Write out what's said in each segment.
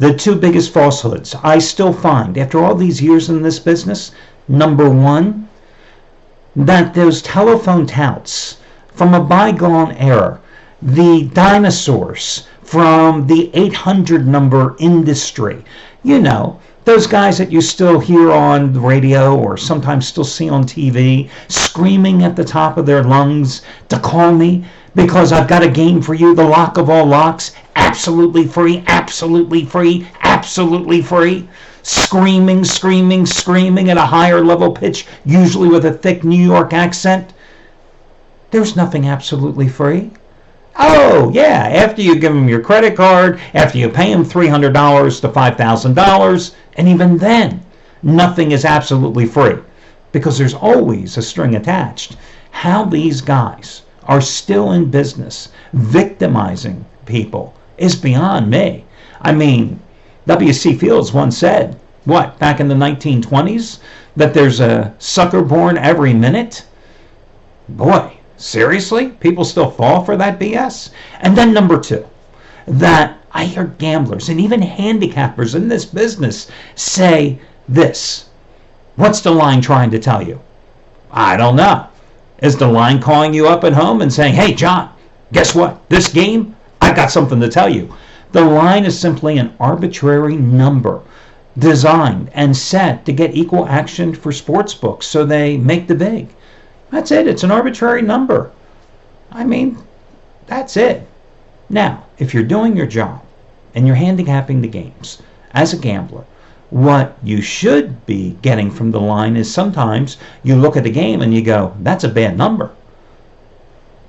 The two biggest falsehoods I still find after all these years in this business. Number one, that those telephone touts from a bygone era, the dinosaurs from the 800 number industry, those guys that you still hear on the radio or sometimes still see on TV screaming at the top of their lungs to call me because I've got a game for you, the lock of all locks, absolutely free, absolutely free, absolutely free. Screaming at a higher level pitch, usually with a thick New York accent. There's nothing absolutely free. Oh, yeah, after you give them your credit card, after you pay them $300 to $5,000, and even then, nothing is absolutely free because there's always a string attached. How these guys are still in business victimizing people is beyond me. I mean, W.C. Fields once said, back in the 1920s, that there's a sucker born every minute? Boy, seriously? People still fall for that BS? And then number two, that I hear gamblers and even handicappers in this business say this. What's the line trying to tell you? I don't know. Is the line calling you up at home and saying, hey, John, guess what? This game, I've got something to tell you. The line is simply an arbitrary number designed and set to get equal action for sports books, so they make the big. That's it. It's an arbitrary number. I mean, that's it. Now, if you're doing your job and you're handicapping the games as a gambler, what you should be getting from the line is sometimes you look at the game and you go, that's a bad number.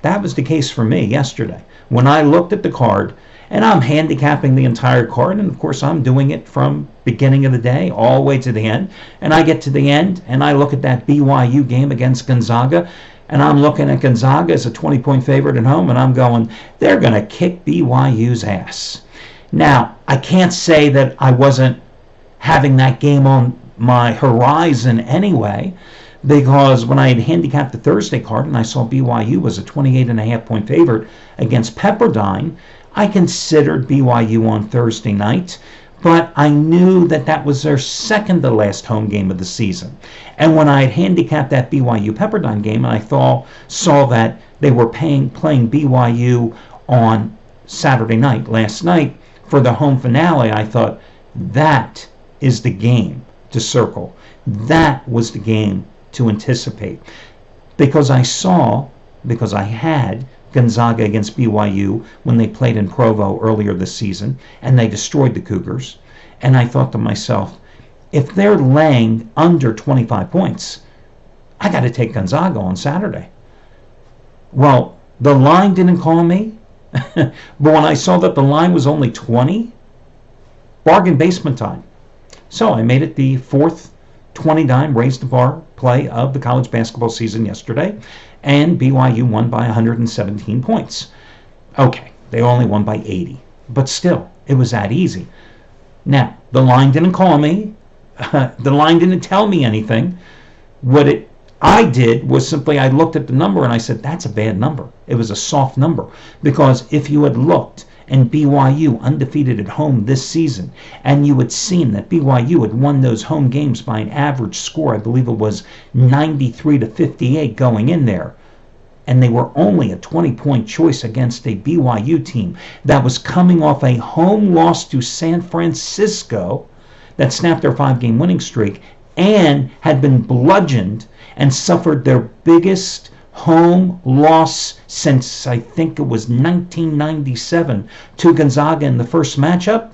That was the case for me yesterday. When I looked at the card, and I'm handicapping the entire card, and of course I'm doing it from beginning of the day all the way to the end, and I get to the end and I look at that BYU game against Gonzaga, and I'm looking at Gonzaga as a 20-point favorite at home, and I'm going, they're going to kick BYU's ass. Now, I can't say that I wasn't having that game on my horizon anyway, because when I had handicapped the Thursday card and I saw BYU was a 28.5-point favorite against Pepperdine, I considered BYU on Thursday night, but I knew that that was their second to last home game of the season. And when I had handicapped that BYU Pepperdine game, and I saw that they were playing BYU on Saturday night, last night, for the home finale, I thought, that is the game to circle. That was the game to anticipate. Because I had Gonzaga against BYU when they played in Provo earlier this season, and they destroyed the Cougars. And I thought to myself, if they're laying under 25 points, I got to take Gonzaga on Saturday. Well, the line didn't call me, but when I saw that the line was only 20, bargain basement time. So I made it the fourth 20-dime raise the bar play of the college basketball season yesterday, and BYU won by 117 points. Okay, they only won by 80, but still, it was that easy. Now, the line didn't call me. The line didn't tell me anything. What I did was simply I looked at the number and I said, that's a bad number. It was a soft number, because if you had looked and BYU undefeated at home this season, and you had seen that BYU had won those home games by an average score, I believe it was 93-58 going in there, and they were only a 20-point choice against a BYU team that was coming off a home loss to San Francisco that snapped their 5-game winning streak and had been bludgeoned and suffered their biggest home loss since I think it was 1997 to Gonzaga in the first matchup.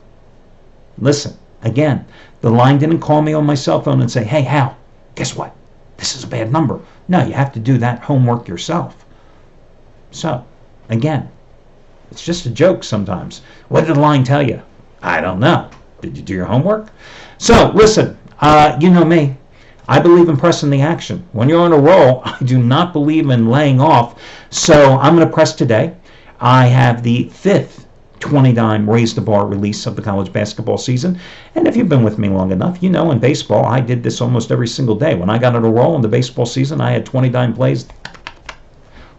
Listen, again, the line didn't call me on my cell phone and say, hey, Hal, guess what? This is a bad number. No, you have to do that homework yourself. So, again, it's just a joke sometimes. What did the line tell you? I don't know. Did you do your homework? So, listen, you know me. I believe in pressing the action. When you're on a roll, I do not believe in laying off. So I'm going to press today. I have the fifth 20-dime Raise the Bar release of the college basketball season. And if you've been with me long enough, you know in baseball, I did this almost every single day. When I got on a roll in the baseball season, I had 20-dime plays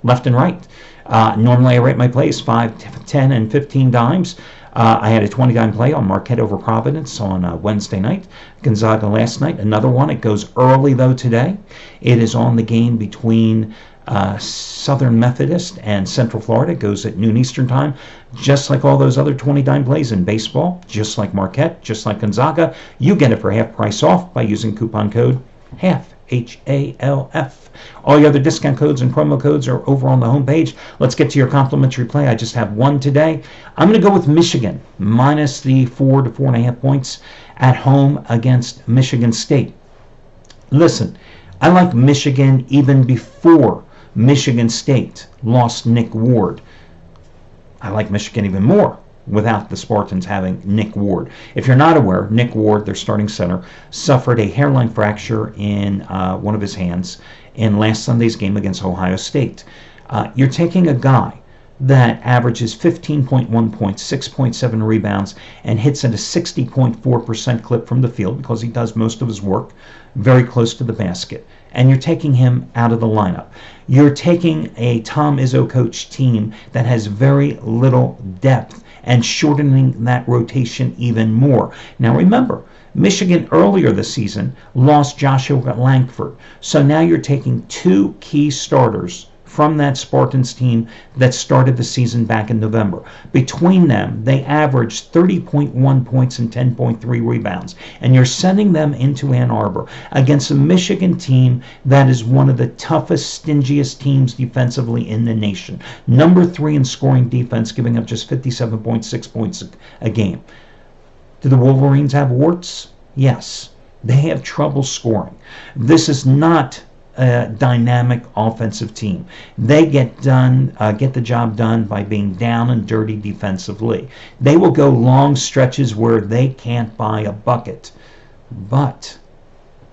left and right. Normally I rate my plays 5, 10, and 15 dimes. I had a 20-gun play on Marquette over Providence on Wednesday night. Gonzaga last night. Another one. It goes early, though, today. It is on the game between Southern Methodist and Central Florida. It goes at noon Eastern time. Just like all those other 20-dime plays in baseball, just like Marquette, just like Gonzaga, you get it for half price off by using coupon code HALF, H-A-L-F. All your other discount codes and promo codes are over on the homepage. Let's get to your complimentary play. I just have one today. I'm going to go with Michigan, minus the 4 to 4.5 points at home against Michigan State. Listen, I like Michigan even before Michigan State lost Nick Ward. I like Michigan even more without the Spartans having Nick Ward. If you're not aware, Nick Ward, their starting center, suffered a hairline fracture in one of his hands in last Sunday's game against Ohio State. You're taking a guy that averages 15.1 points, 6.7 rebounds, and hits at a 60.4% clip from the field because he does most of his work very close to the basket. And you're taking him out of the lineup. You're taking a Tom Izzo coach team that has very little depth and shortening that rotation even more. Now remember, Michigan earlier this season lost Joshua Langford. So now you're taking two key starters from that Spartans team that started the season back in November. Between them, they averaged 30.1 points and 10.3 rebounds. And you're sending them into Ann Arbor against a Michigan team that is one of the toughest, stingiest teams defensively in the nation. Number 3 in scoring defense, giving up just 57.6 points a game. Do the Wolverines have warts? Yes. They have trouble scoring. This is not a dynamic offensive team. They get the job done by being down and dirty defensively. They will go long stretches where they can't buy a bucket. But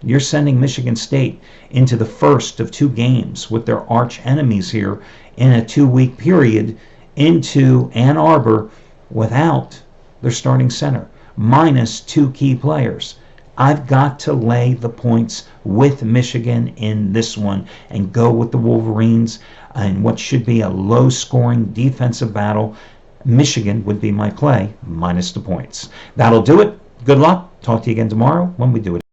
you're sending Michigan State into the first of 2 games with their arch enemies here in a 2-week period into Ann Arbor without their starting center, minus 2 key players. I've got to lay the points with Michigan in this one and go with the Wolverines in what should be a low-scoring defensive battle. Michigan would be my play, minus the points. That'll do it. Good luck. Talk to you again tomorrow when we do it.